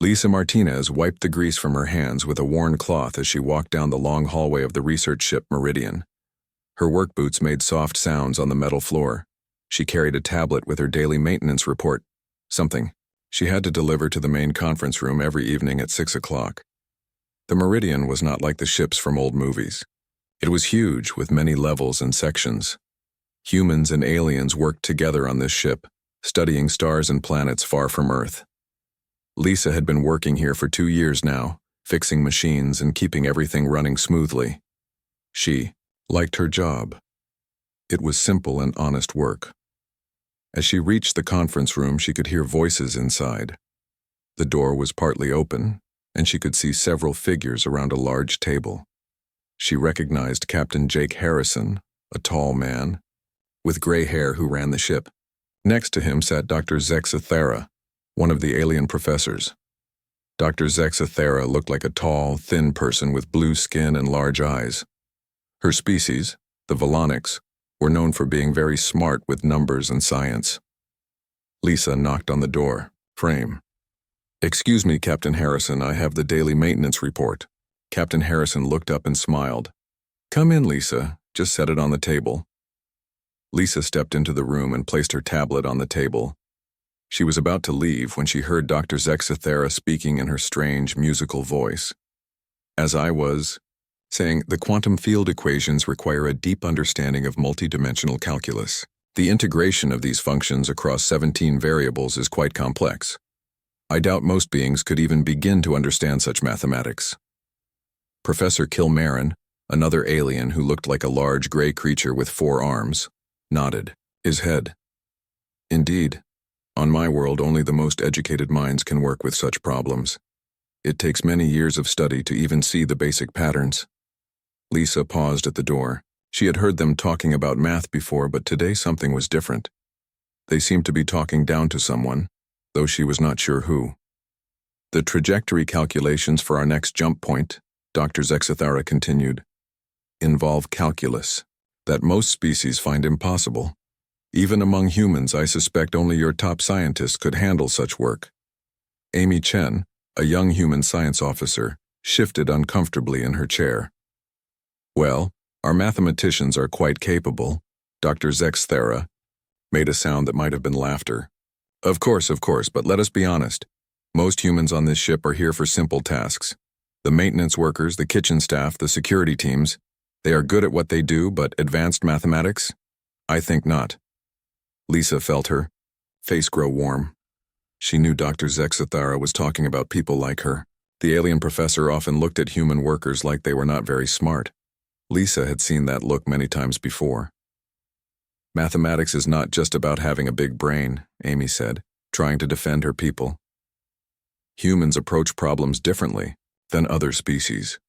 Lisa Martinez wiped the grease from her hands with a worn cloth as she walked down the long hallway of the research ship Meridian. Her work boots made soft sounds on the metal floor. She carried a tablet with her daily maintenance report, something she had to deliver to the main conference room every evening at 6 o'clock. The Meridian was not like the ships from old movies. It was huge, with many levels and sections. Humans and aliens worked together on this ship, studying stars and planets far from Earth. Lisa had been working here for 2 years now, fixing machines and keeping everything running smoothly. She liked her job. It was simple and honest work. As she reached the conference room, she could hear voices inside. The door was partly open, and she could see several figures around a large table. She recognized Captain Jake Harrison, a tall man, with gray hair who ran the ship. Next to him sat Dr. Zexa Thera, one of the alien professors. Dr. Zexa Thera looked like a tall, thin person with blue skin and large eyes. Her species, the Volonics, were known for being very smart with numbers and science. Lisa knocked on the door frame. "Excuse me, Captain Harrison, I have the daily maintenance report." Captain Harrison looked up and smiled. "Come in, Lisa. Just set it on the table." Lisa stepped into the room and placed her tablet on the table. She was about to leave when she heard Dr. Zexa Thera speaking in her strange, musical voice. As I was saying, the quantum field equations require a deep understanding of multidimensional calculus. The integration of these functions across 17 variables is quite complex. I doubt most beings could even begin to understand such mathematics. Professor Kilmarin, another alien who looked like a large gray creature with 4 arms, nodded his head. "Indeed. On my world, only the most educated minds can work with such problems. It takes many years of study to even see the basic patterns." Lisa paused at the door. She had heard them talking about math before, but today something was different. They seemed to be talking down to someone, though she was not sure who. "The trajectory calculations for our next jump point," Dr. Zexa Thera continued, "involve calculus that most species find impossible. Even among humans, I suspect only your top scientists could handle such work." Amy Chen, a young human science officer, shifted uncomfortably in her chair. "Well, our mathematicians are quite capable." Dr. Zexa Thera made a sound that might have been laughter. Of course, but let us be honest. Most humans on this ship are here for simple tasks. The maintenance workers, the kitchen staff, the security teams, they are good at what they do, but advanced mathematics? I think not." Lisa felt her face grow warm. She knew Dr. Zexa Thera was talking about people like her. The alien professor often looked at human workers like they were not very smart. Lisa had seen that look many times before. "Mathematics is not just about having a big brain," Amy said, trying to defend her people. "Humans approach problems differently than other species."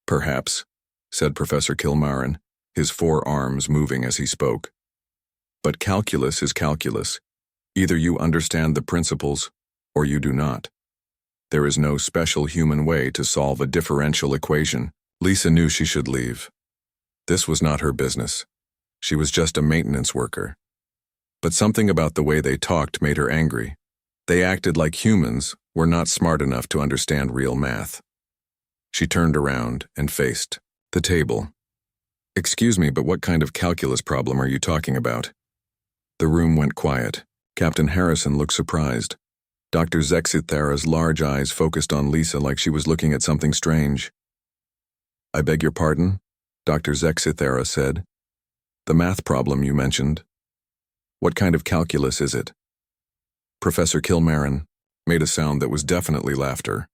"Perhaps," said Professor Kilmarin, his 4 arms moving as he spoke. "But calculus is calculus. Either you understand the principles, or you do not. There is no special human way to solve a differential equation." Lisa knew she should leave. This was not her business. She was just a maintenance worker. But something about the way they talked made her angry. They acted like humans were not smart enough to understand real math. She turned around and faced the table. "Excuse me, but what kind of calculus problem are you talking about?" The room went quiet. Captain Harrison looked surprised. Dr. Zexa Thera's large eyes focused on Lisa like she was looking at something strange. "I beg your pardon?" Dr. Zexa Thera said. "The math problem you mentioned. What kind of calculus is it?" Professor Kilmarin made a sound that was definitely laughter.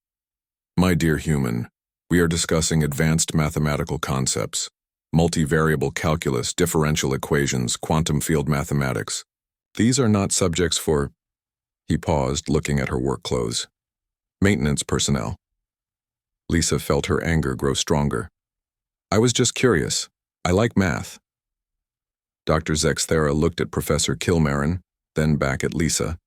"My dear human, we are discussing advanced mathematical concepts. Multivariable calculus, differential equations, quantum field mathematics. These are not subjects for—" He paused, looking at her work clothes. "Maintenance personnel." Lisa felt her anger grow stronger. "I was just curious. I like math." Dr. Zexa Thera looked at Professor Kilmarin, then back at Lisa.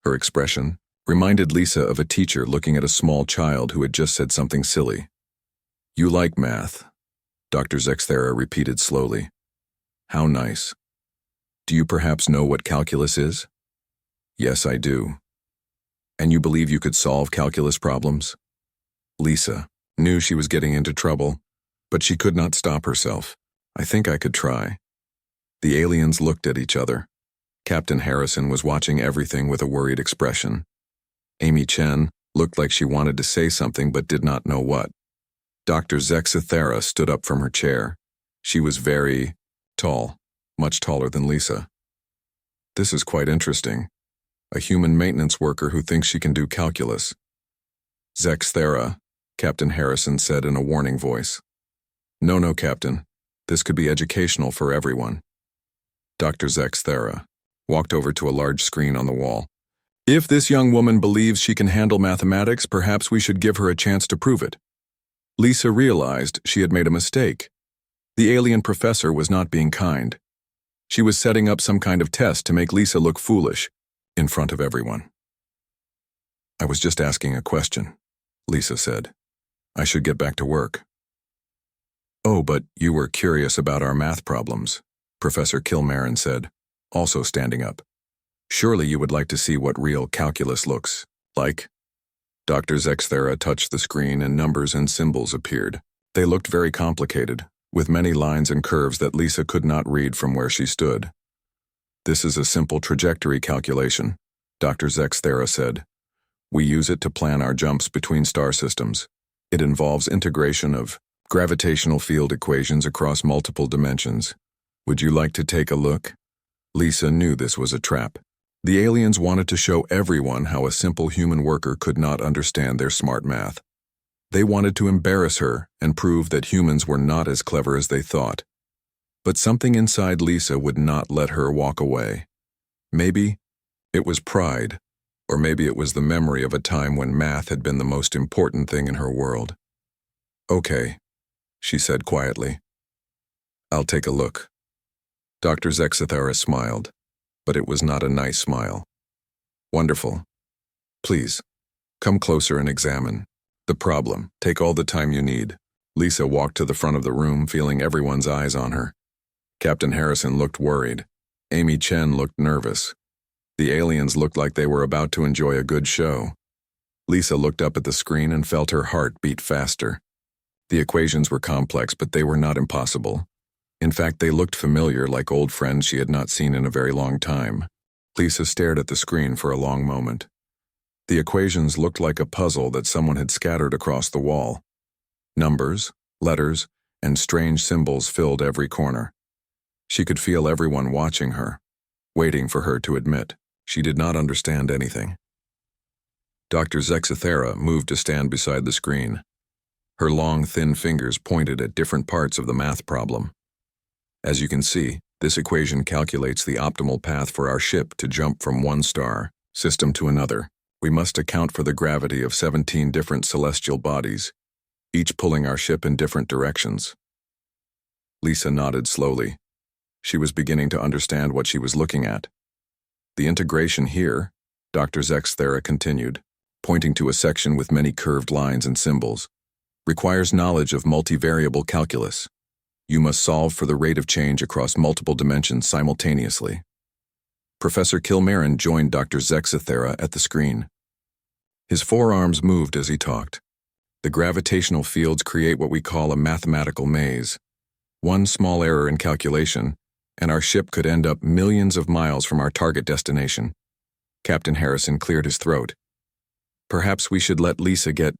Her expression reminded Lisa of a teacher looking at a small child who had just said something silly. "You like math," Dr. Zexa Thera repeated slowly. "How nice. Do you perhaps know what calculus is?" "Yes, I do." And you believe you could solve calculus problems? Lisa knew she was getting into trouble, but she could not stop herself. I think I could try. The aliens looked at each other. Captain Harrison was watching everything with a worried expression. Amy Chen looked like she wanted to say something but did not know what. Dr. Zexithera stood up from her chair. She was very tall, much taller than Lisa. This is quite interesting. A human maintenance worker who thinks she can do calculus. Zexithera, Captain Harrison said in a warning voice. No, Captain. This could be educational for everyone. Dr. Zexithera walked over to a large screen on the wall. If this young woman believes she can handle mathematics, perhaps we should give her a chance to prove it. Lisa realized she had made a mistake. The alien professor was not being kind. She was setting up some kind of test to make Lisa look foolish in front of everyone. I was just asking a question, Lisa said. I should get back to work. Oh, but you were curious about our math problems, Professor Kilmarin said, also standing up. Surely you would like to see what real calculus looks like. Dr. Zexithera touched the screen and numbers and symbols appeared. They looked very complicated, with many lines and curves that Lisa could not read from where she stood. This is a simple trajectory calculation, Dr. Zexithera said. We use it to plan our jumps between star systems. It involves integration of gravitational field equations across multiple dimensions. Would you like to take a look? Lisa knew this was a trap. The aliens wanted to show everyone how a simple human worker could not understand their smart math. They wanted to embarrass her and prove that humans were not as clever as they thought. But something inside Lisa would not let her walk away. Maybe it was pride, or maybe it was the memory of a time when math had been the most important thing in her world. Okay, she said quietly. I'll take a look. Dr. Zexithera smiled, but it was not a nice smile. Wonderful. Please, come closer and examine the problem. Take all the time you need. Lisa walked to the front of the room, feeling everyone's eyes on her. Captain Harrison looked worried. Amy Chen looked nervous. The aliens looked like they were about to enjoy a good show. Lisa looked up at the screen and felt her heart beat faster. The equations were complex, but they were not impossible. In fact, they looked familiar, like old friends she had not seen in a very long time. Lisa stared at the screen for a long moment. The equations looked like a puzzle that someone had scattered across the wall. Numbers, letters, and strange symbols filled every corner. She could feel everyone watching her, waiting for her to admit she did not understand anything. Dr. Zexithera moved to stand beside the screen. Her long, thin fingers pointed at different parts of the math problem. As you can see, this equation calculates the optimal path for our ship to jump from one star system to another. We must account for the gravity of 17 different celestial bodies, each pulling our ship in different directions. Lisa nodded slowly. She was beginning to understand what she was looking at. The integration here, Dr. Zexithera continued, pointing to a section with many curved lines and symbols, requires knowledge of multivariable calculus. You must solve for the rate of change across multiple dimensions simultaneously. Professor Kilmarin joined Dr. Zexithera at the screen. His forearms moved as he talked. The gravitational fields create what we call a mathematical maze. One small error in calculation, and our ship could end up millions of miles from our target destination. Captain Harrison cleared his throat. Perhaps we should let Lisa get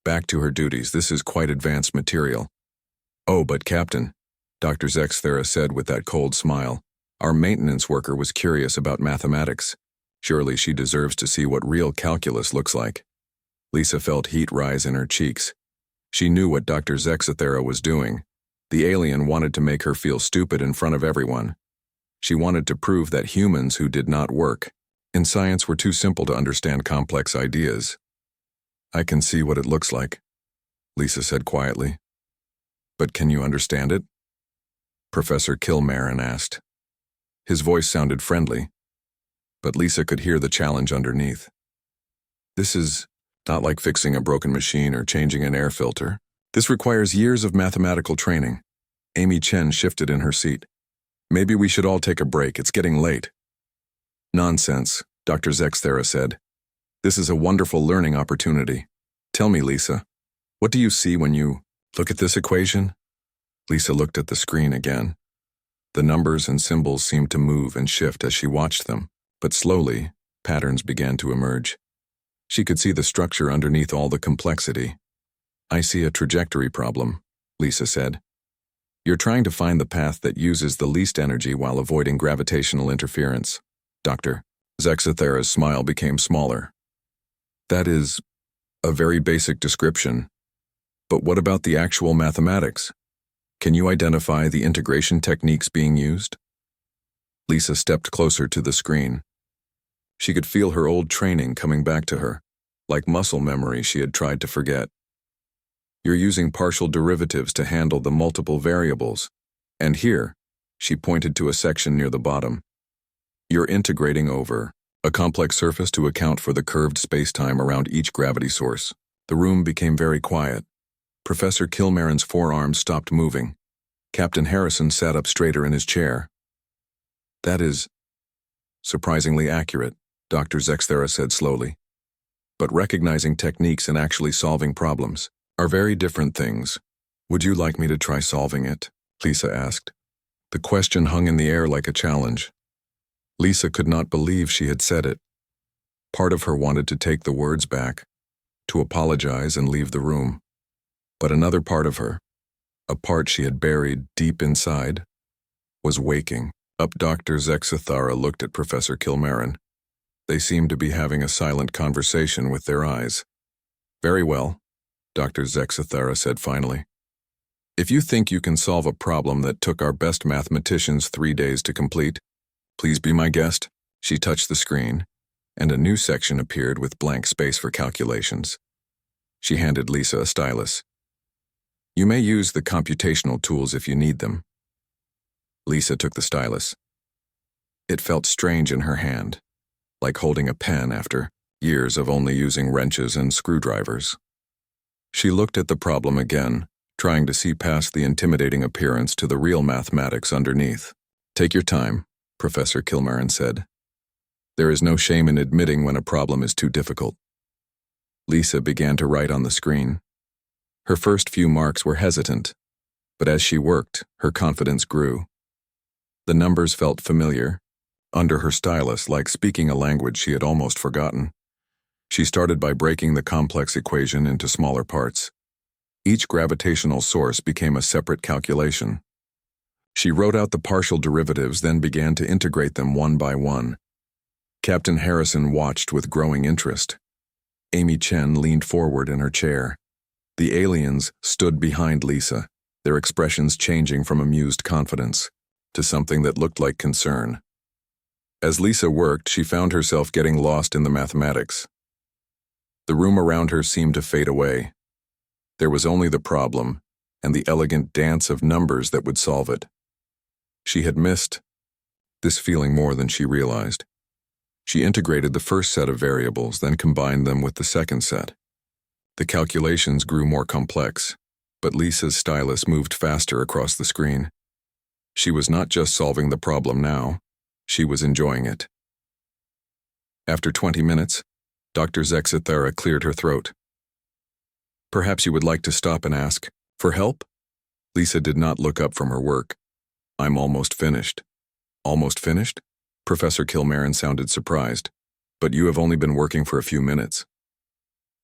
back to her duties. This is quite advanced material. Oh, but Captain, Dr. Zexithera said with that cold smile, our maintenance worker was curious about mathematics. Surely she deserves to see what real calculus looks like. Lisa felt heat rise in her cheeks. She knew what Dr. Zexithera was doing. The alien wanted to make her feel stupid in front of everyone. She wanted to prove that humans who did not work in science were too simple to understand complex ideas. I can see what it looks like, Lisa said quietly. But can you understand it? Professor Kilmarin asked. His voice sounded friendly, but Lisa could hear the challenge underneath. This is not like fixing a broken machine or changing an air filter. This requires years of mathematical training. Amy Chen shifted in her seat. Maybe we should all take a break. It's getting late. Nonsense, Dr. Zexithera said. This is a wonderful learning opportunity. Tell me, Lisa, what do you see when you look at this equation? Lisa looked at the screen again. The numbers and symbols seemed to move and shift as she watched them, but slowly, patterns began to emerge. She could see the structure underneath all the complexity. I see a trajectory problem, Lisa said. You're trying to find the path that uses the least energy while avoiding gravitational interference. Dr. Zexathera's smile became smaller. That is a very basic description. But what about the actual mathematics? Can you identify the integration techniques being used? Lisa stepped closer to the screen. She could feel her old training coming back to her, like muscle memory she had tried to forget. You're using partial derivatives to handle the multiple variables. And here, she pointed to a section near the bottom. You're integrating over a complex surface to account for the curved spacetime around each gravity source. The room became very quiet. Professor Kilmarin's forearms stopped moving. Captain Harrison sat up straighter in his chair. That is surprisingly accurate, Dr. Zexathera said slowly. But recognizing techniques and actually solving problems are very different things. Would you like me to try solving it? Lisa asked. The question hung in the air like a challenge. Lisa could not believe she had said it. Part of her wanted to take the words back, to apologize and leave the room. But another part of her, a part she had buried deep inside, was waking up. Dr. Zexathera looked at Professor Kilmarin. They seemed to be having a silent conversation with their eyes. Very well, Dr. Zexathera said finally. If you think you can solve a problem that took our best mathematicians 3 days to complete, please be my guest. She touched the screen, and a new section appeared with blank space for calculations. She handed Lisa a stylus. You may use the computational tools if you need them. Lisa took the stylus. It felt strange in her hand, like holding a pen after years of only using wrenches and screwdrivers. She looked at the problem again, trying to see past the intimidating appearance to the real mathematics underneath. Take your time, Professor Kilmarin said. There is no shame in admitting when a problem is too difficult. Lisa began to write on the screen. Her first few marks were hesitant, but as she worked, her confidence grew. The numbers felt familiar, under her stylus, like speaking a language she had almost forgotten. She started by breaking the complex equation into smaller parts. Each gravitational source became a separate calculation. She wrote out the partial derivatives, then began to integrate them one by one. Captain Harrison watched with growing interest. Amy Chen leaned forward in her chair. The aliens stood behind Lisa, their expressions changing from amused confidence to something that looked like concern. As Lisa worked, she found herself getting lost in the mathematics. The room around her seemed to fade away. There was only the problem and the elegant dance of numbers that would solve it. She had missed this feeling more than she realized. She integrated the first set of variables, then combined them with the second set. The calculations grew more complex, but Lisa's stylus moved faster across the screen. She was not just solving the problem now, she was enjoying it. After 20 minutes, Dr. Zexathera cleared her throat. Perhaps you would like to stop and ask for help? Lisa did not look up from her work. I'm almost finished. Almost finished? Professor Kilmarin sounded surprised. But you have only been working for a few minutes.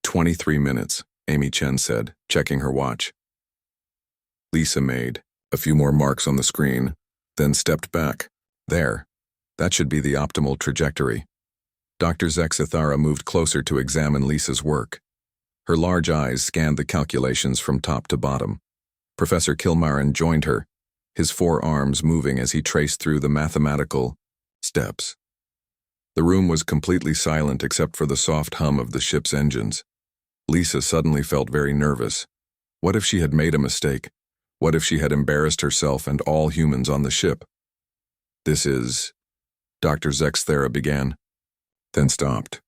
23 minutes, Amy Chen said, checking her watch. Lisa made a few more marks on the screen, then stepped back. There. That should be the optimal trajectory. Dr. Zexathera moved closer to examine Lisa's work. Her large eyes scanned the calculations from top to bottom. Professor Kilmarin joined her, his forearms moving as he traced through the mathematical steps. The room was completely silent except for the soft hum of the ship's engines. Lisa suddenly felt very nervous. What if she had made a mistake? What if she had embarrassed herself and all humans on the ship? This is... Dr. Zexathera began, then stopped.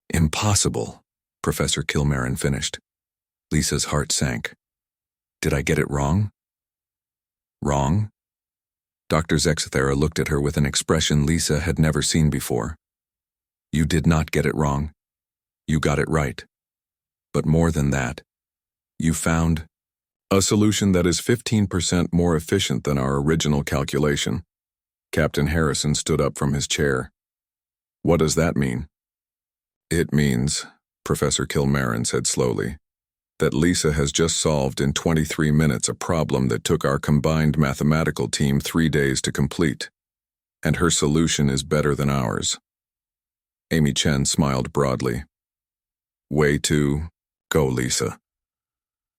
Impossible, Professor Kilmarin finished. Lisa's heart sank. Did I get it wrong? Wrong? Dr. Zexathera looked at her with an expression Lisa had never seen before. You did not get it wrong. You got it right. But more than that, you found a solution that is 15% more efficient than our original calculation. Captain Harrison stood up from his chair. What does that mean? It means, Professor Kilmarin said slowly, that Lisa has just solved in 23 minutes a problem that took our combined mathematical team 3 days to complete, and her solution is better than ours. Amy Chen smiled broadly. Way to go, Lisa.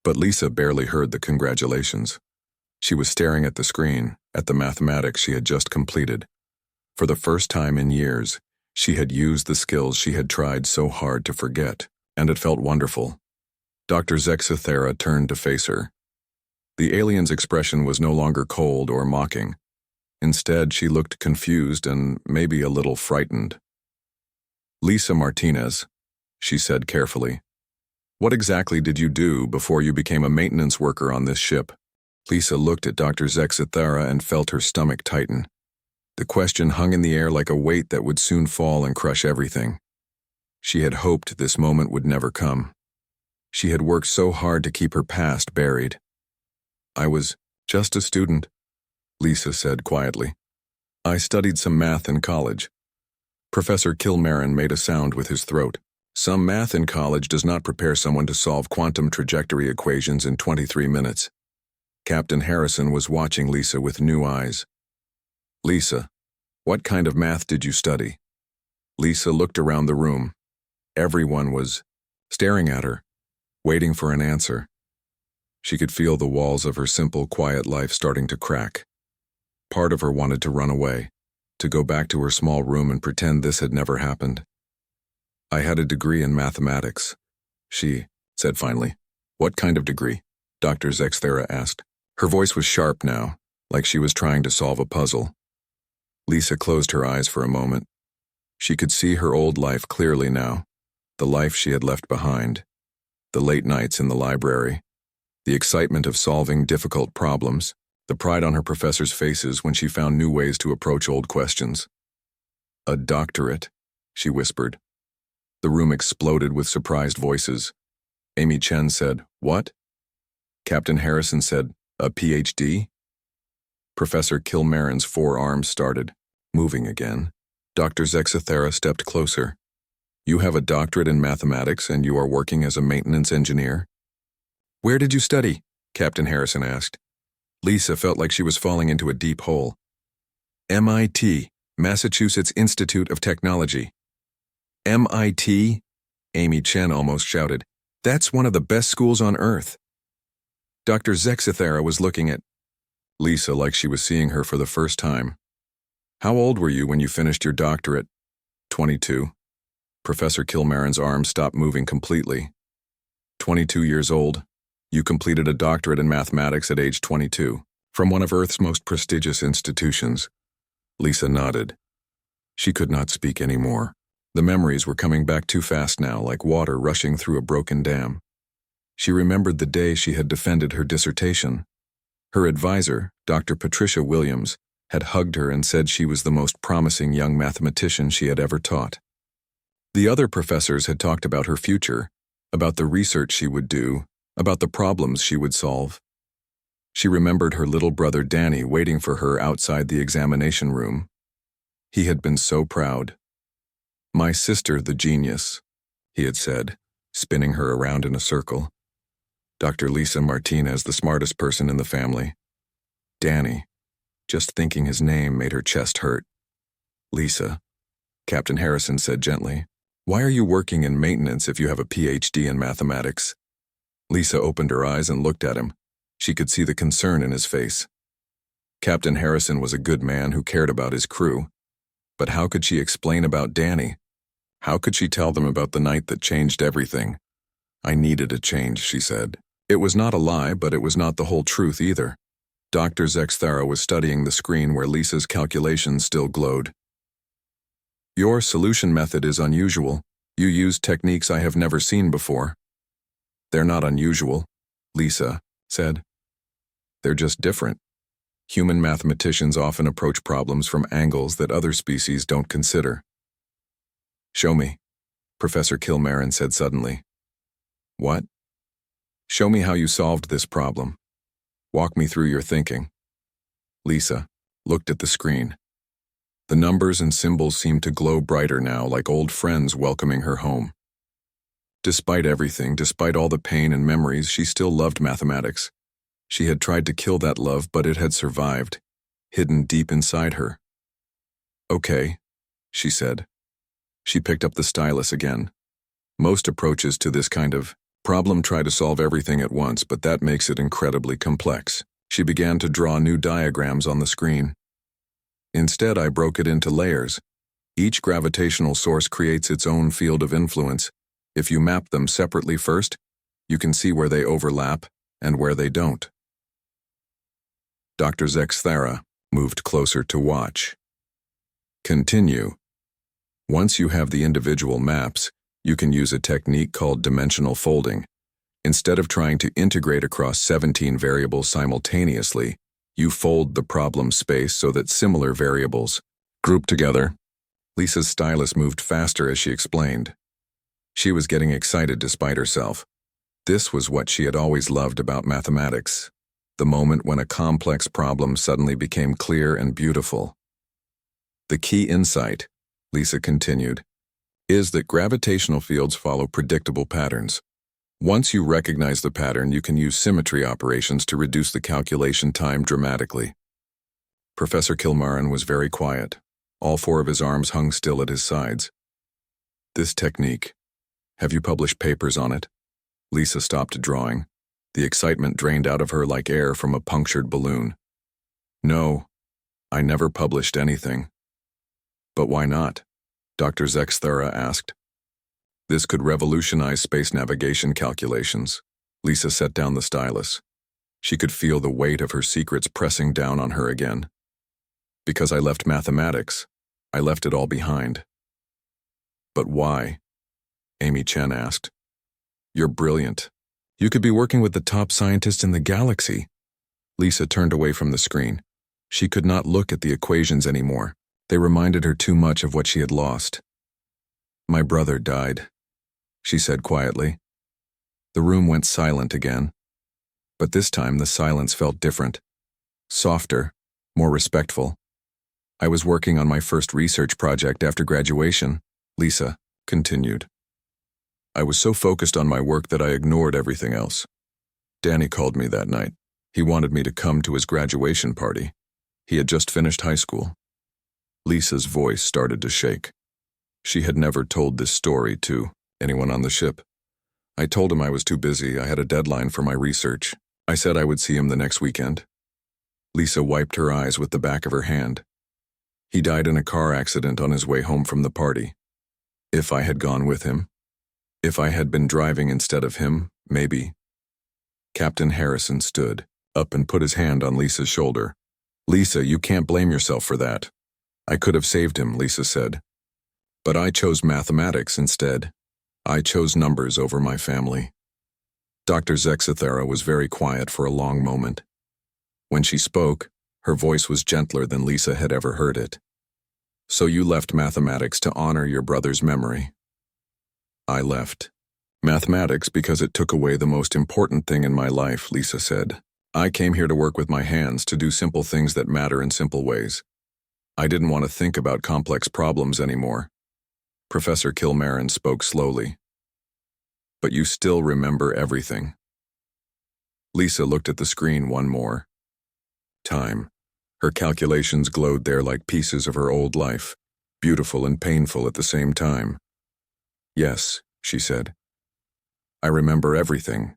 But Lisa barely heard the congratulations. She was staring at the screen, at the mathematics she had just completed. For the first time in years, she had used the skills she had tried so hard to forget, and it felt wonderful. Dr. Zexathera turned to face her. The alien's expression was no longer cold or mocking. Instead, she looked confused and maybe a little frightened. Lisa Martinez, she said carefully, what exactly did you do before you became a maintenance worker on this ship? Lisa looked at Dr. Zexathera and felt her stomach tighten. The question hung in the air like a weight that would soon fall and crush everything. She had hoped this moment would never come. She had worked so hard to keep her past buried. I was just a student, Lisa said quietly. I studied some math in college. Professor Kilmarin made a sound with his throat. Some math in college does not prepare someone to solve quantum trajectory equations in 23 minutes. Captain Harrison was watching Lisa with new eyes. Lisa, what kind of math did you study? Lisa looked around the room. Everyone was staring at her, waiting for an answer. She could feel the walls of her simple, quiet life starting to crack. Part of her wanted to run away, to go back to her small room and pretend this had never happened. I had a degree in mathematics, she said finally. What kind of degree? Dr. Zexathera asked. Her voice was sharp now, like she was trying to solve a puzzle. Lisa closed her eyes for a moment. She could see her old life clearly now, the life she had left behind, the late nights in the library, the excitement of solving difficult problems, the pride on her professors' faces when she found new ways to approach old questions. A doctorate, she whispered. The room exploded with surprised voices. Amy Chen said, What? Captain Harrison said, A PhD? Professor Kilmarin's forearms started moving again. Dr. Zexathera stepped closer. You have a doctorate in mathematics and you are working as a maintenance engineer? Where did you study? Captain Harrison asked. Lisa felt like she was falling into a deep hole. MIT, Massachusetts Institute of Technology. MIT? Amy Chen almost shouted. That's one of the best schools on earth. Dr. Zexathera was looking at Lisa like she was seeing her for the first time. How old were you when you finished your doctorate? 22. Professor Kilmarin's arm stopped moving completely. 22 years old. You completed a doctorate in mathematics at age 22, from one of Earth's most prestigious institutions. Lisa nodded. She could not speak anymore. The memories were coming back too fast now, like water rushing through a broken dam. She remembered the day she had defended her dissertation. Her advisor, Dr. Patricia Williams, had hugged her and said she was the most promising young mathematician she had ever taught. The other professors had talked about her future, about the research she would do, about the problems she would solve. She remembered her little brother Danny waiting for her outside the examination room. He had been so proud. My sister, the genius, he had said, spinning her around in a circle. Dr. Lisa Martinez, the smartest person in the family. Danny. Just thinking his name made her chest hurt. Lisa, Captain Harrison said gently, why are you working in maintenance if you have a PhD in mathematics? Lisa opened her eyes and looked at him. She could see the concern in his face. Captain Harrison was a good man who cared about his crew. But how could she explain about Danny? How could she tell them about the night that changed everything? I needed a change, she said. It was not a lie, but it was not the whole truth either. Dr. Zexathera was studying the screen where Lisa's calculations still glowed. Your solution method is unusual. You used techniques I have never seen before. They're not unusual, Lisa said. They're just different. Human mathematicians often approach problems from angles that other species don't consider. Show me. Professor Kilmarin said suddenly. What? Show me how you solved this problem. Walk me through your thinking. Lisa looked at the screen. The numbers and symbols seemed to glow brighter now, like old friends welcoming her home. Despite everything, despite all the pain and memories, she still loved mathematics. She had tried to kill that love, but it had survived, hidden deep inside her. Okay, she said. She picked up the stylus again. Most approaches to this kind of problem try to solve everything at once, but that makes it incredibly complex. She began to draw new diagrams on the screen. Instead, I broke it into layers. Each gravitational source creates its own field of influence. If you map them separately first, you can see where they overlap and where they don't. Dr. Zexthera moved closer to watch. Continue. Once you have the individual maps, you can use a technique called dimensional folding. Instead of trying to integrate across 17 variables simultaneously, you fold the problem space so that similar variables group together. Lisa's stylus moved faster as she explained. She was getting excited despite herself. This was what she had always loved about mathematics, the moment when a complex problem suddenly became clear and beautiful. The key insight, Lisa continued, is that gravitational fields follow predictable patterns. Once you recognize the pattern, you can use symmetry operations to reduce the calculation time dramatically. Professor Kilmarin was very quiet. All four of his arms hung still at his sides. This technique, have you published papers on it? Lisa stopped drawing. The excitement drained out of her like air from a punctured balloon. No, I never published anything. But why not? Dr. Zexthera asked. This could revolutionize space navigation calculations. Lisa set down the stylus. She could feel the weight of her secrets pressing down on her again. Because I left mathematics, I left it all behind. But why? Amy Chen asked. You're brilliant. You could be working with the top scientists in the galaxy. Lisa turned away from the screen. She could not look at the equations anymore. They reminded her too much of what she had lost. My brother died, she said quietly. The room went silent again. But this time the silence felt different. Softer, more respectful. I was working on my first research project after graduation, Lisa continued. I was so focused on my work that I ignored everything else. Danny called me that night. He wanted me to come to his graduation party. He had just finished high school. Lisa's voice started to shake. She had never told this story to anyone on the ship. I told him I was too busy. I had a deadline for my research. I said I would see him the next weekend. Lisa wiped her eyes with the back of her hand. He died in a car accident on his way home from the party. If I had gone with him, if I had been driving instead of him, maybe. Captain Harrison stood up and put his hand on Lisa's shoulder. Lisa, you can't blame yourself for that. I could have saved him, Lisa said. But I chose mathematics instead. I chose numbers over my family. Dr. Zexthera was very quiet for a long moment. When she spoke, her voice was gentler than Lisa had ever heard it. So you left mathematics to honor your brother's memory. I left mathematics because it took away the most important thing in my life, Lisa said. I came here to work with my hands, to do simple things that matter in simple ways. I didn't want to think about complex problems anymore. Professor Kilmarin spoke slowly. But you still remember everything. Lisa looked at the screen one more time. Her calculations glowed there like pieces of her old life, beautiful and painful at the same time. Yes, she said. I remember everything.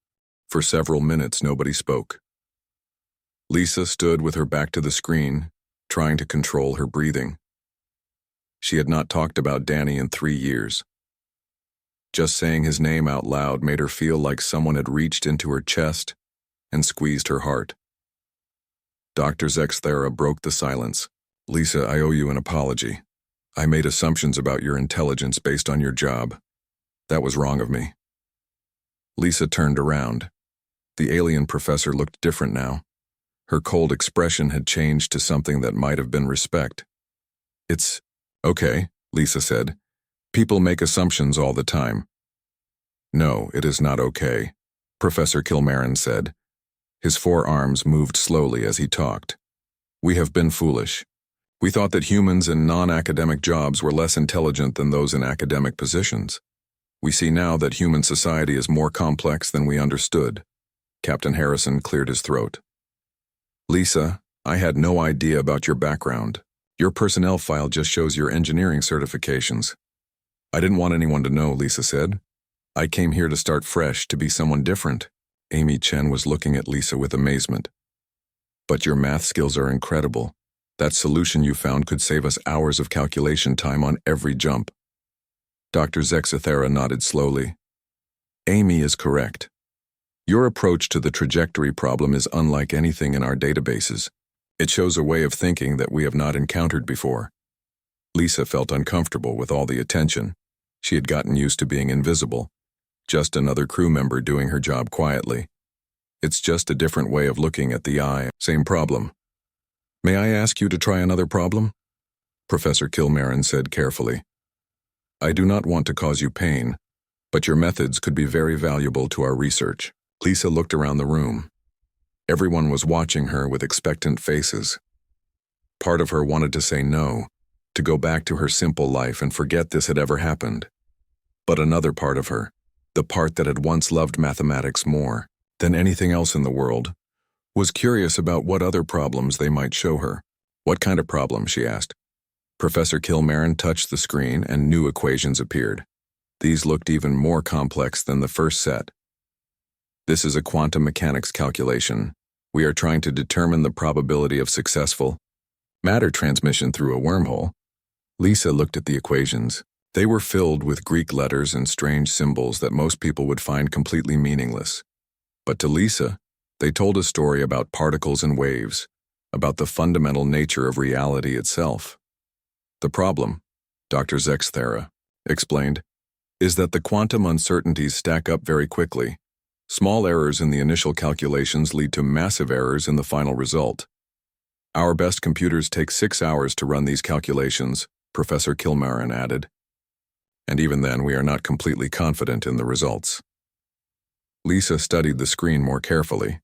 For several minutes, nobody spoke. Lisa stood with her back to the screen, trying to control her breathing. She had not talked about Danny in 3 years. Just saying his name out loud made her feel like someone had reached into her chest and squeezed her heart. Dr. Zexthera broke the silence. Lisa, I owe you an apology. I made assumptions about your intelligence based on your job. That was wrong of me. Lisa turned around. The alien professor looked different now. Her cold expression had changed to something that might have been respect. It's okay, Lisa said. People make assumptions all the time. No, it is not okay, Professor Kilmarin said. His forearms moved slowly as he talked. We have been foolish. We thought that humans in non-academic jobs were less intelligent than those in academic positions. We see now that human society is more complex than we understood. Captain Harrison cleared his throat. Lisa, I had no idea about your background. Your personnel file just shows your engineering certifications. I didn't want anyone to know, Lisa said. I came here to start fresh, to be someone different. Amy Chen was looking at Lisa with amazement. But your math skills are incredible. That solution you found could save us hours of calculation time on every jump. Dr. Zexathera nodded slowly. Amy is correct. Your approach to the trajectory problem is unlike anything in our databases. It shows a way of thinking that we have not encountered before. Lisa felt uncomfortable with all the attention. She had gotten used to being invisible, just another crew member doing her job quietly. It's just a different way of looking at the eye. Same problem. May I ask you to try another problem? Professor Kilmarin said carefully. I do not want to cause you pain, but your methods could be very valuable to our research. Lisa looked around the room. Everyone was watching her with expectant faces. Part of her wanted to say no, to go back to her simple life and forget this had ever happened. But another part of her, the part that had once loved mathematics more than anything else in the world, was curious about what other problems they might show her. What kind of problem, she asked. Professor Kilmarin touched the screen and new equations appeared. These looked even more complex than the first set. This is a quantum mechanics calculation. We are trying to determine the probability of successful matter transmission through a wormhole. Lisa looked at the equations. They were filled with Greek letters and strange symbols that most people would find completely meaningless. But to Lisa, they told a story about particles and waves, about the fundamental nature of reality itself. The problem, Dr. Zexathera explained, is that the quantum uncertainties stack up very quickly. Small errors in the initial calculations lead to massive errors in the final result. Our best computers take 6 hours to run these calculations, Professor Kilmarin added. And even then, we are not completely confident in the results. Lisa studied the screen more carefully.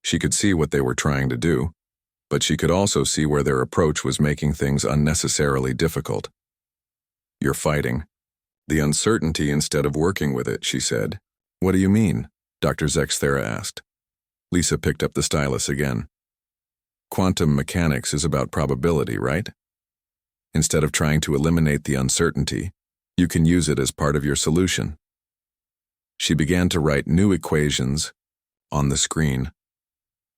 She could see what they were trying to do, but she could also see where their approach was making things unnecessarily difficult. You're fighting the uncertainty instead of working with it, she said. What do you mean? Dr. Zexathera asked. Lisa picked up the stylus again. Quantum mechanics is about probability, right? Instead of trying to eliminate the uncertainty, you can use it as part of your solution. She began to write new equations on the screen.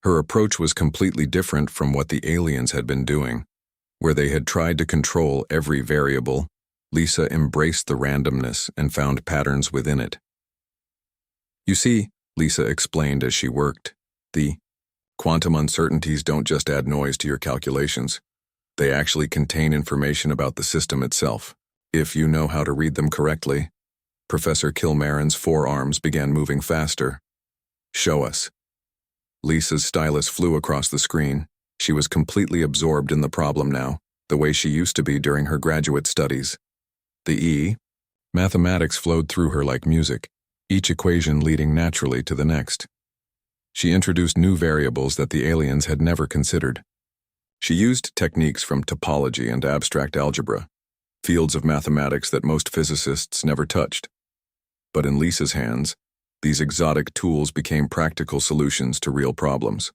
Her approach was completely different from what the aliens had been doing, where they had tried to control every variable. Lisa embraced the randomness and found patterns within it. You see, Lisa explained as she worked, the quantum uncertainties don't just add noise to your calculations. They actually contain information about the system itself, if you know how to read them correctly. Professor Kilmarin's forearms began moving faster. Show us. Lisa's stylus flew across the screen. She was completely absorbed in the problem now, the way she used to be during her graduate studies. The mathematics flowed through her like music, each equation leading naturally to the next. She introduced new variables that the aliens had never considered. She used techniques from topology and abstract algebra, fields of mathematics that most physicists never touched. But in Lisa's hands, these exotic tools became practical solutions to real problems.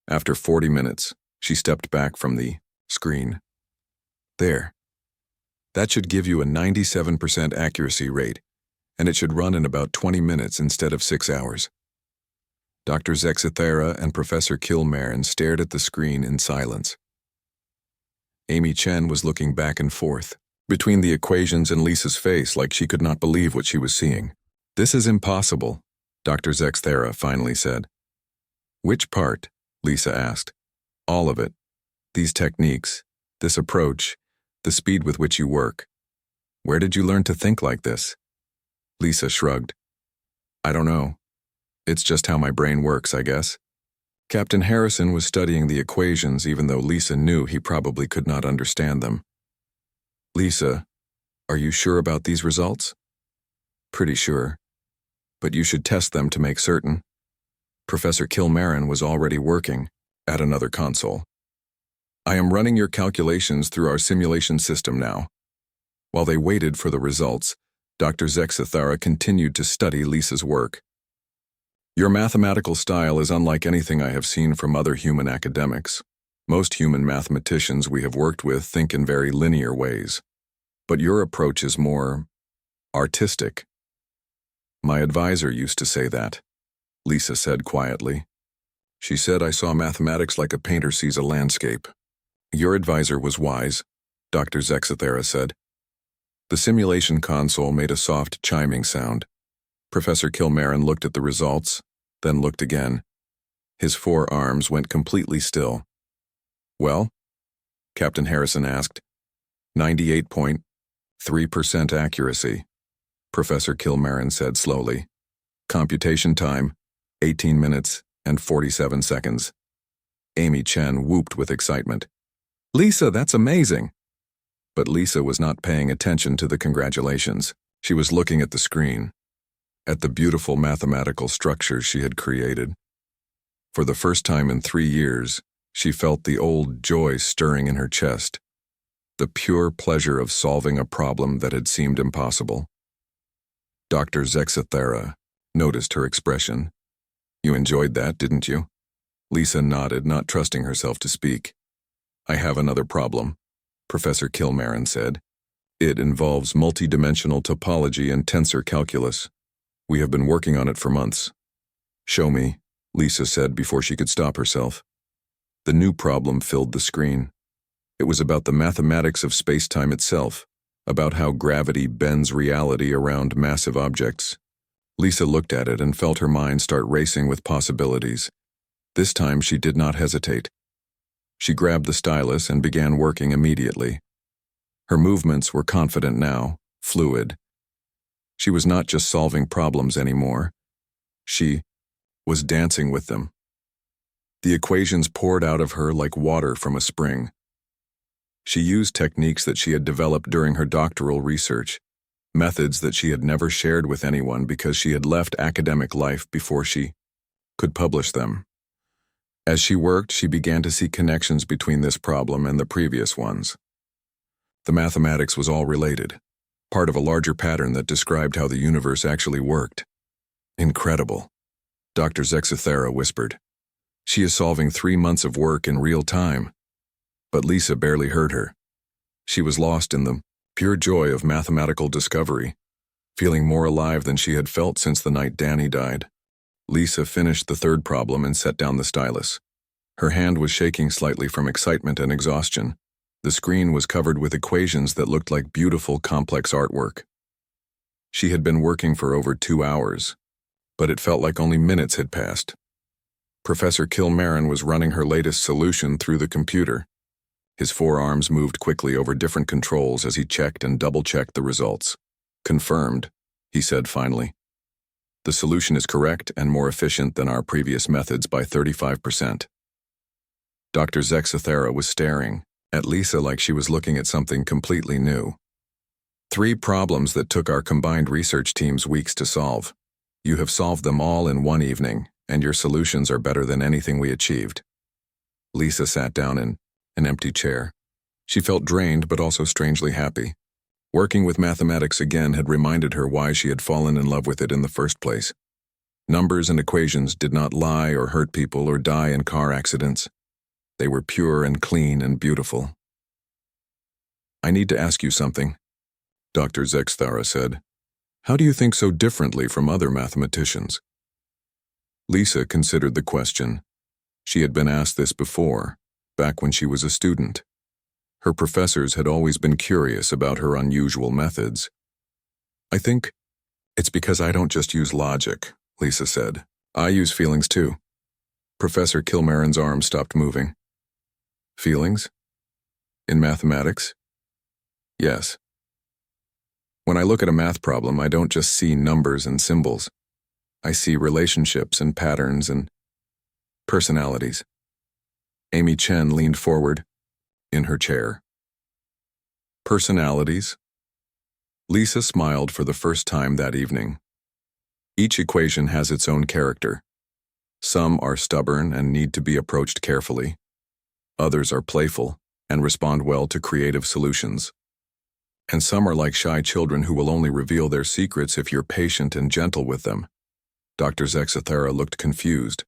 After 40 minutes, she stepped back from the screen. There. That should give you a 97% accuracy rate, and it should run in about 20 minutes instead of 6 hours. Dr. Zexathera and Professor Kilmarin stared at the screen in silence. Amy Chen was looking back and forth between the equations and Lisa's face like she could not believe what she was seeing. This is impossible, Dr. Zexathera finally said. Which part? Lisa asked. All of it. These techniques, this approach, the speed with which you work. Where did you learn to think like this? Lisa shrugged. I don't know. It's just how my brain works, I guess. Captain Harrison was studying the equations even though Lisa knew he probably could not understand them. Lisa, Are you sure about these results? Pretty sure. But you should test them to make certain. Professor Kilmarin was already working at another console. I am running your calculations through our simulation system now. While they waited for the results, Dr. Zexathara continued to study Lisa's work. Your mathematical style is unlike anything I have seen from other human academics. Most human mathematicians we have worked with think in very linear ways. But your approach is more artistic. My advisor used to say that, Lisa said quietly. She said I saw mathematics like a painter sees a landscape. Your advisor was wise, Dr. Zexathara said. The simulation console made a soft chiming sound. Professor Kilmarin looked at the results, then looked again. His forearms went completely still. Well? Captain Harrison asked. 98.3% accuracy, Professor Kilmarin said slowly. Computation time, 18 minutes and 47 seconds. Amy Chen whooped with excitement. Lisa, that's amazing! But Lisa was not paying attention to the congratulations. She was looking at the screen, at the beautiful mathematical structures she had created. For the first time in 3 years, she felt the old joy stirring in her chest, the pure pleasure of solving a problem that had seemed impossible. Dr. Zexathara noticed her expression. You enjoyed that, didn't you? Lisa nodded, not trusting herself to speak. I have another problem, Professor Kilmarin said. It involves multidimensional topology and tensor calculus. We have been working on it for months. Show me, Lisa said before she could stop herself. The new problem filled the screen. It was about the mathematics of space-time itself, about how gravity bends reality around massive objects. Lisa looked at it and felt her mind start racing with possibilities. This time she did not hesitate. She grabbed the stylus and began working immediately. Her movements were confident now, fluid. She was not just solving problems anymore. She was dancing with them. The equations poured out of her like water from a spring. She used techniques that she had developed during her doctoral research, methods that she had never shared with anyone because she had left academic life before she could publish them. As she worked, she began to see connections between this problem and the previous ones. The mathematics was all related, part of a larger pattern that described how the universe actually worked. Incredible, Dr. Zexathara whispered. She is solving 3 months of work in real time. But Lisa barely heard her. She was lost in the pure joy of mathematical discovery, feeling more alive than she had felt since the night Danny died. Lisa finished the third problem and set down the stylus. Her hand was shaking slightly from excitement and exhaustion. The screen was covered with equations that looked like beautiful, complex artwork. She had been working for over 2 hours, but it felt like only minutes had passed. Professor Kilmarin was running her latest solution through the computer. His forearms moved quickly over different controls as he checked and double-checked the results. Confirmed, he said finally. The solution is correct and more efficient than our previous methods by 35%. Dr. Zexathara was staring at Lisa like she was looking at something completely new. 3 problems that took our combined research teams weeks to solve. You have solved them all in 1 evening, and your solutions are better than anything we achieved. Lisa sat down in an empty chair. She felt drained but also strangely happy. Working with mathematics again had reminded her why she had fallen in love with it in the first place. Numbers and equations did not lie or hurt people or die in car accidents. They were pure and clean and beautiful. I need to ask you something, Dr. Zexathara said. How do you think so differently from other mathematicians? Lisa considered the question. She had been asked this before, back when she was a student. Her professors had always been curious about her unusual methods. I think it's because I don't just use logic, Lisa said. I use feelings too. Professor Kilmarin's arm stopped moving. Feelings? In mathematics? Yes. When I look at a math problem, I don't just see numbers and symbols. I see relationships and patterns and personalities. Amy Chen leaned forward in her chair. Personalities? Lisa smiled for the first time that evening. Each equation has its own character. Some are stubborn and need to be approached carefully. Others are playful and respond well to creative solutions. And some are like shy children who will only reveal their secrets if you're patient and gentle with them. Dr. Zexathera looked confused.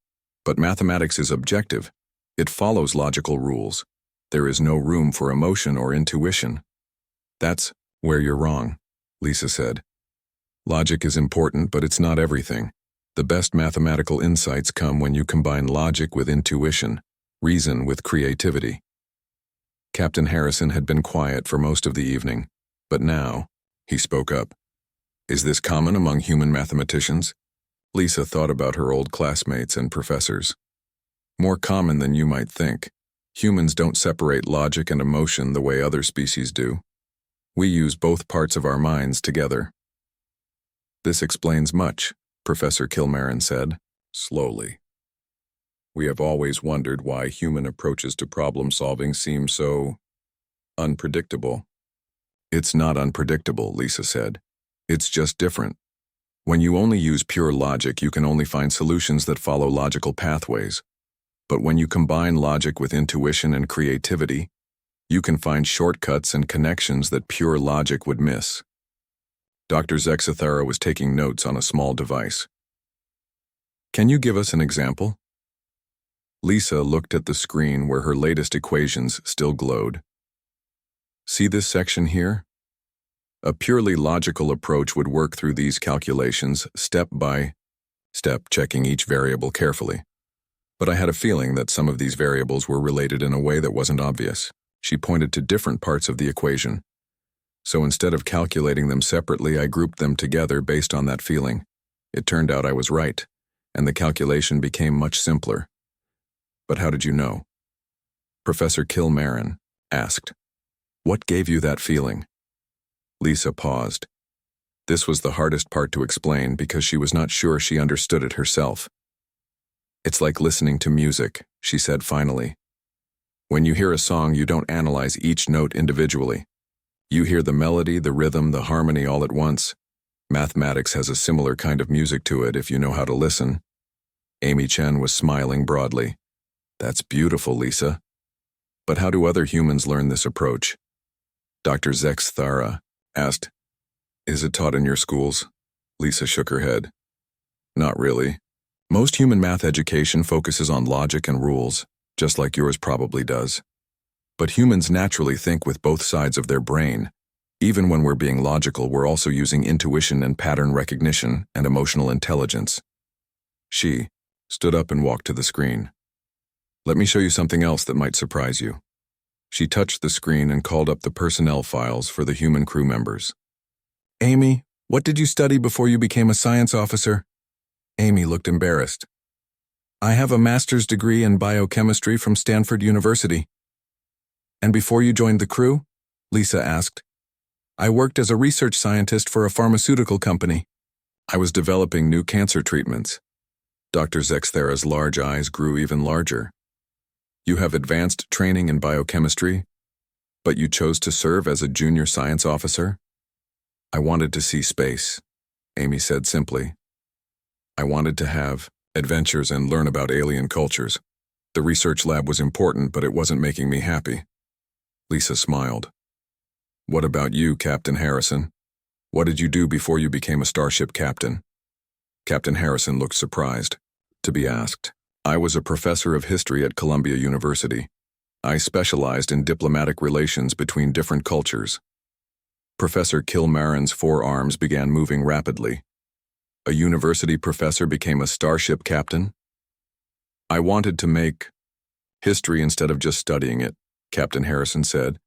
But mathematics is objective. It follows logical rules. There is no room for emotion or intuition. That's where you're wrong, Lisa said. Logic is important, but it's not everything. The best mathematical insights come when you combine logic with intuition, reason with creativity. Captain Harrison had been quiet for most of the evening, but now, he spoke up. Is this common among human mathematicians? Lisa thought about her old classmates and professors. More common than you might think. Humans don't separate logic and emotion the way other species do. We use both parts of our minds together. This explains much, Professor Kilmarin said, slowly. We have always wondered why human approaches to problem-solving seem so unpredictable. It's not unpredictable, Lisa said. It's just different. When you only use pure logic, you can only find solutions that follow logical pathways. But when you combine logic with intuition and creativity, you can find shortcuts and connections that pure logic would miss. Dr. Zexathera was taking notes on a small device. Can you give us an example? Lisa looked at the screen where her latest equations still glowed. See this section here? A purely logical approach would work through these calculations step by step, checking each variable carefully. But I had a feeling that some of these variables were related in a way that wasn't obvious. She pointed to different parts of the equation. So instead of calculating them separately, I grouped them together based on that feeling. It turned out I was right, and the calculation became much simpler. But how did you know? Professor Kilmarin asked. What gave you that feeling? Lisa paused. This was the hardest part to explain because she was not sure she understood it herself. It's like listening to music, she said finally. When you hear a song, you don't analyze each note individually. You hear the melody, the rhythm, the harmony all at once. Mathematics has a similar kind of music to it if you know how to listen. Amy Chen was smiling broadly. That's beautiful, Lisa. But how do other humans learn this approach? Dr. Zexathera asked. Is it taught in your schools? Lisa shook her head. Not really. Most human math education focuses on logic and rules, just like yours probably does. But humans naturally think with both sides of their brain. Even when we're being logical, we're also using intuition and pattern recognition and emotional intelligence. She stood up and walked to the screen. Let me show you something else that might surprise you. She touched the screen and called up the personnel files for the human crew members. Amy, what did you study before you became a science officer? Amy looked embarrassed. I have a master's degree in biochemistry from Stanford University. And before you joined the crew? Lisa asked. I worked as a research scientist for a pharmaceutical company. I was developing new cancer treatments. Dr. Zexathera's large eyes grew even larger. You have advanced training in biochemistry, but you chose to serve as a junior science officer? I wanted to see space, Amy said simply. I wanted to have adventures and learn about alien cultures. The research lab was important, but it wasn't making me happy. Lisa smiled. What about you, Captain Harrison? What did you do before you became a starship captain? Captain Harrison looked surprised to be asked. I was a professor of history at Columbia University. I specialized in diplomatic relations between different cultures. Professor Kilmarin's forearms began moving rapidly. A university professor became a starship captain? I wanted to make history instead of just studying it, Captain Harrison said.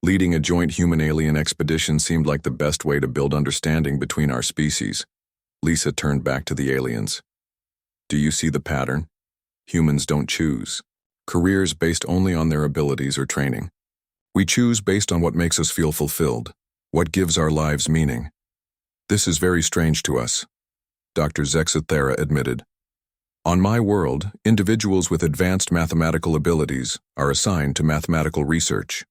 Leading a joint human-alien expedition seemed like the best way to build understanding between our species. Lisa turned back to the aliens. Do you see the pattern? Humans don't choose careers based only on their abilities or training. We choose based on what makes us feel fulfilled, what gives our lives meaning. This is very strange to us, Dr. Zexathera admitted. On my world, individuals with advanced mathematical abilities are assigned to mathematical research.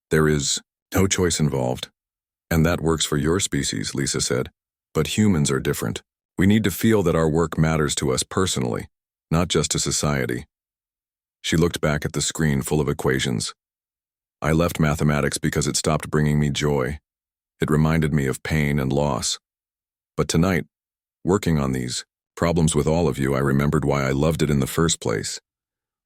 There is no choice involved. And that works for your species, Lisa said. But humans are different. We need to feel that our work matters to us personally, not just to society. She looked back at the screen full of equations. I left mathematics because it stopped bringing me joy. It reminded me of pain and loss. But tonight, working on these problems with all of you, I remembered why I loved it in the first place.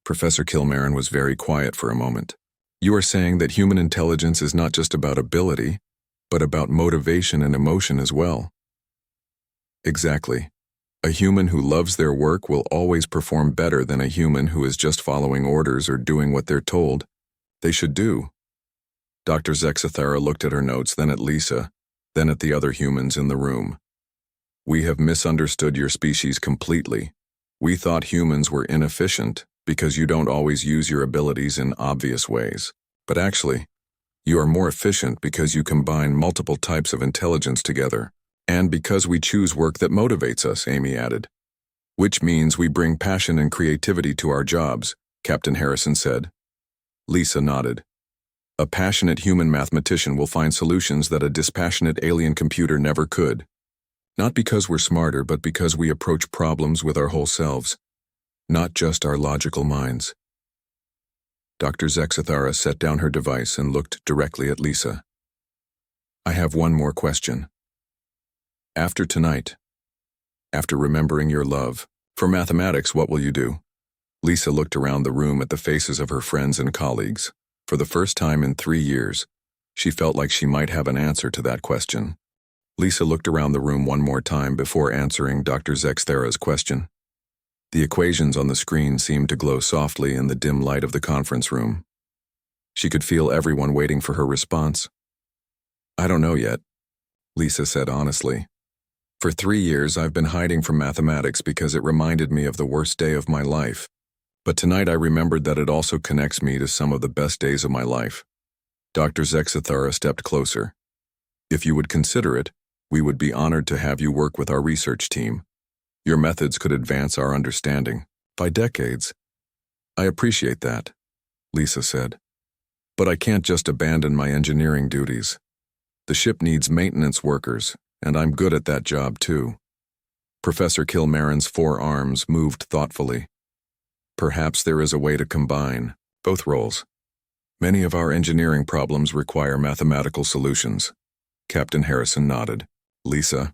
Professor Kilmarin was very quiet for a moment. You are saying that human intelligence is not just about ability, but about motivation and emotion as well. Exactly. A human who loves their work will always perform better than a human who is just following orders or doing what they're told they should do. Dr. Zexathara looked at her notes, then at Lisa, then at the other humans in the room. We have misunderstood your species completely. We thought humans were inefficient because you don't always use your abilities in obvious ways. But actually, you are more efficient because you combine multiple types of intelligence together, and because we choose work that motivates us, Amy added. Which means we bring passion and creativity to our jobs, Captain Harrison said. Lisa nodded. A passionate human mathematician will find solutions that a dispassionate alien computer never could. Not because we're smarter, but because we approach problems with our whole selves, not just our logical minds. Dr. Zexathara set down her device and looked directly at Lisa. I have one more question. After tonight, after remembering your love for mathematics, what will you do? Lisa looked around the room at the faces of her friends and colleagues. For the first time in 3 years, she felt like she might have an answer to that question. Lisa looked around the room one more time before answering Dr. Zexathara's question. The equations on the screen seemed to glow softly in the dim light of the conference room. She could feel everyone waiting for her response. I don't know yet, Lisa said honestly. For 3 years, I've been hiding from mathematics because it reminded me of the worst day of my life. But tonight I remembered that it also connects me to some of the best days of my life. Dr. Zexathara stepped closer. If you would consider it, we would be honored to have you work with our research team. Your methods could advance our understanding by decades. I appreciate that, Lisa said. But I can't just abandon my engineering duties. The ship needs maintenance workers, and I'm good at that job too. Professor Kilmarin's forearms moved thoughtfully. Perhaps there is a way to combine both roles. Many of our engineering problems require mathematical solutions. Captain Harrison nodded. Lisa,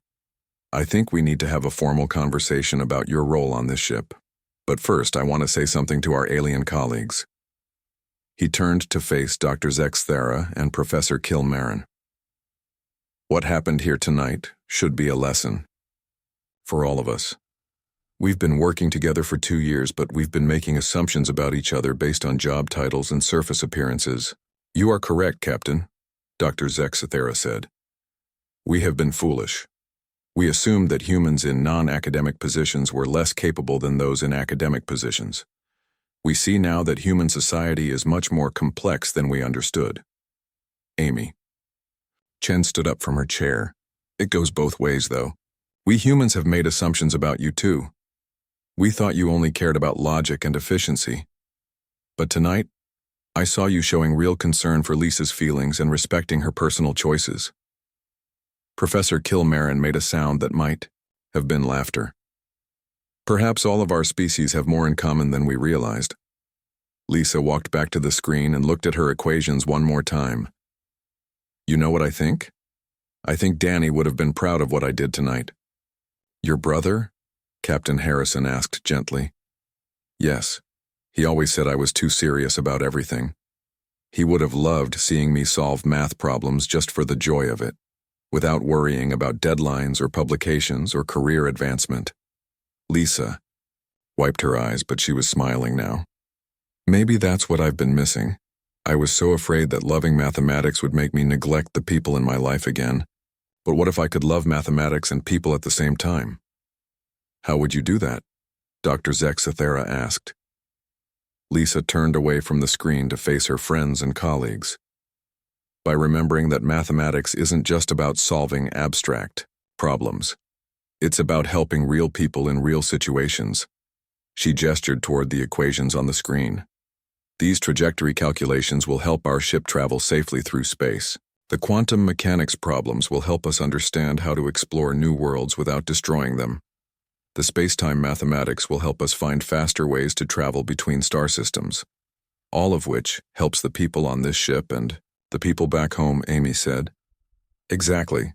I think we need to have a formal conversation about your role on this ship. But first, I want to say something to our alien colleagues. He turned to face Dr. Zexathara and Professor Kilmarin. What happened here tonight should be a lesson for all of us. We've been working together for 2 years, but we've been making assumptions about each other based on job titles and surface appearances. You are correct, Captain, Dr. Zexathara said. We have been foolish. We assumed that humans in non-academic positions were less capable than those in academic positions. We see now that human society is much more complex than we understood. Amy. Chen stood up from her chair. It goes both ways, though. We humans have made assumptions about you, too. We thought you only cared about logic and efficiency. But tonight, I saw you showing real concern for Lisa's feelings and respecting her personal choices. Professor Kilmarin made a sound that might have been laughter. Perhaps all of our species have more in common than we realized. Lisa walked back to the screen and looked at her equations one more time. You know what I think? I think Danny would have been proud of what I did tonight. Your brother? Captain Harrison asked gently. Yes. He always said I was too serious about everything. He would have loved seeing me solve math problems just for the joy of it, without worrying about deadlines or publications or career advancement. Lisa wiped her eyes, but she was smiling now. Maybe that's what I've been missing. I was so afraid that loving mathematics would make me neglect the people in my life again. But what if I could love mathematics and people at the same time? How would you do that? Dr. Zexathara asked. Lisa turned away from the screen to face her friends and colleagues. By remembering that mathematics isn't just about solving abstract problems. It's about helping real people in real situations. She gestured toward the equations on the screen. These trajectory calculations will help our ship travel safely through space. The quantum mechanics problems will help us understand how to explore new worlds without destroying them. The space-time mathematics will help us find faster ways to travel between star systems. All of which helps the people on this ship and the people back home, Amy said. Exactly.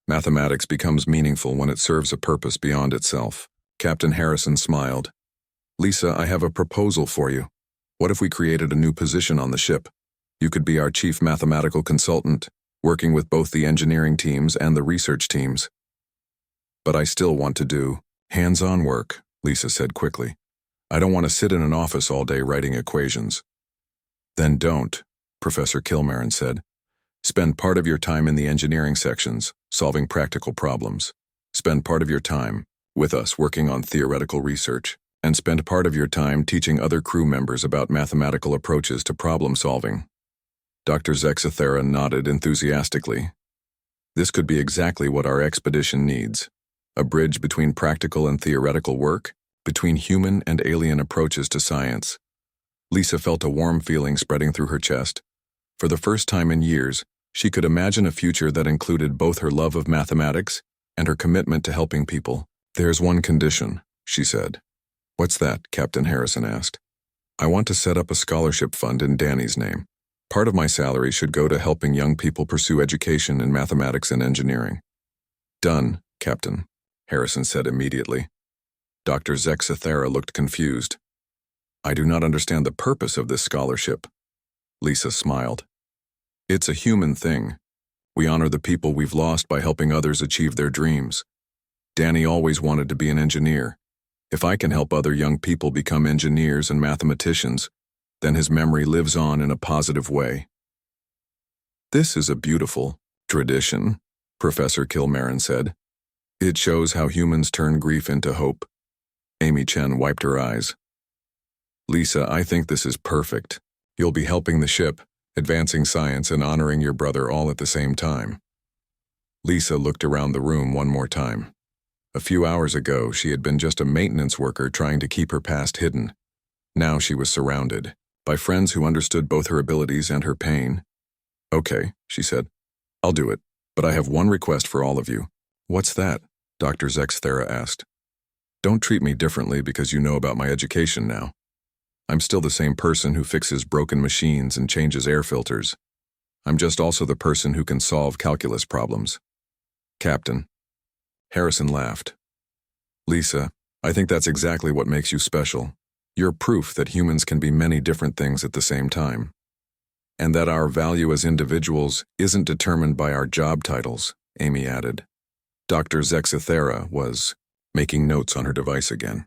Mathematics becomes meaningful when it serves a purpose beyond itself. Captain Harrison smiled. Lisa, I have a proposal for you. What if we created a new position on the ship? You could be our chief mathematical consultant, working with both the engineering teams and the research teams. But I still want to do hands-on work, Lisa said quickly. I don't want to sit in an office all day writing equations. Then don't, Professor Kilmarin said. Spend part of your time in the engineering sections, solving practical problems. Spend part of your time with us working on theoretical research, and spend part of your time teaching other crew members about mathematical approaches to problem solving. Dr. Zexathera nodded enthusiastically. This could be exactly what our expedition needs. A bridge between practical and theoretical work, between human and alien approaches to science. Lisa felt a warm feeling spreading through her chest. For the first time in years, she could imagine a future that included both her love of mathematics and her commitment to helping people. There's one condition, she said. What's that? Captain Harrison asked. I want to set up a scholarship fund in Danny's name. Part of my salary should go to helping young people pursue education in mathematics and engineering. Done, Captain, Harrison said immediately. Dr. Zexathera looked confused. I do not understand the purpose of this scholarship. Lisa smiled. It's a human thing. We honor the people we've lost by helping others achieve their dreams. Danny always wanted to be an engineer. If I can help other young people become engineers and mathematicians, then his memory lives on in a positive way. This is a beautiful tradition, Professor Kilmarin said. It shows how humans turn grief into hope. Amy Chen wiped her eyes. Lisa, I think this is perfect. You'll be helping the ship, advancing science, and honoring your brother all at the same time. Lisa looked around the room one more time. A few hours ago, she had been just a maintenance worker trying to keep her past hidden. Now she was surrounded by friends who understood both her abilities and her pain. Okay, she said. I'll do it, but I have one request for all of you. What's that? Dr. Zexathera asked. Don't treat me differently because you know about my education now. I'm still the same person who fixes broken machines and changes air filters. I'm just also the person who can solve calculus problems. Captain. Harrison laughed. Lisa, I think that's exactly what makes you special. You're proof that humans can be many different things at the same time. And that our value as individuals isn't determined by our job titles, Amy added. Dr. Zexathera was making notes on her device again.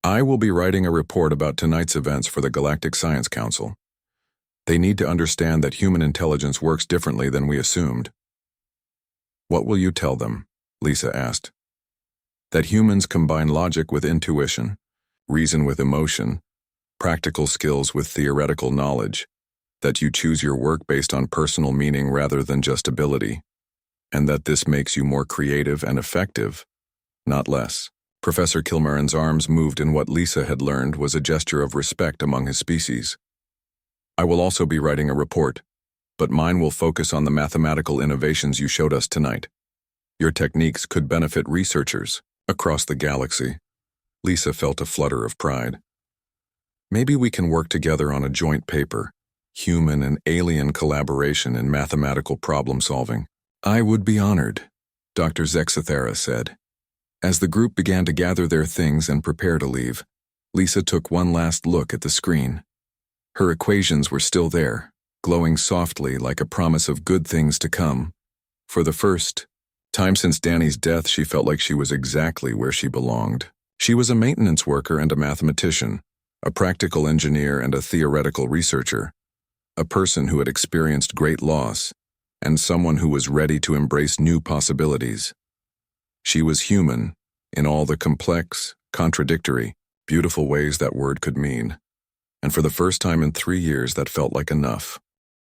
I will be writing a report about tonight's events for the Galactic Science Council. They need to understand that human intelligence works differently than we assumed. What will you tell them? Lisa asked. That humans combine logic with intuition, reason with emotion, practical skills with theoretical knowledge, that you choose your work based on personal meaning rather than just ability, and that this makes you more creative and effective, not less. Professor Kilmarin's arms moved in what Lisa had learned was a gesture of respect among his species. I will also be writing a report, but mine will focus on the mathematical innovations you showed us tonight. Your techniques could benefit researchers across the galaxy. Lisa felt a flutter of pride. Maybe we can work together on a joint paper, human and alien collaboration in mathematical problem solving. I would be honored, Dr. Zexathera said. As the group began to gather their things and prepare to leave, Lisa took one last look at the screen. Her equations were still there, glowing softly like a promise of good things to come. For the first time since Danny's death, she felt like she was exactly where she belonged. She was a maintenance worker and a mathematician, a practical engineer and a theoretical researcher, a person who had experienced great loss, and someone who was ready to embrace new possibilities. She was human, in all the complex, contradictory, beautiful ways that word could mean. And for the first time in 3 years, that felt like enough.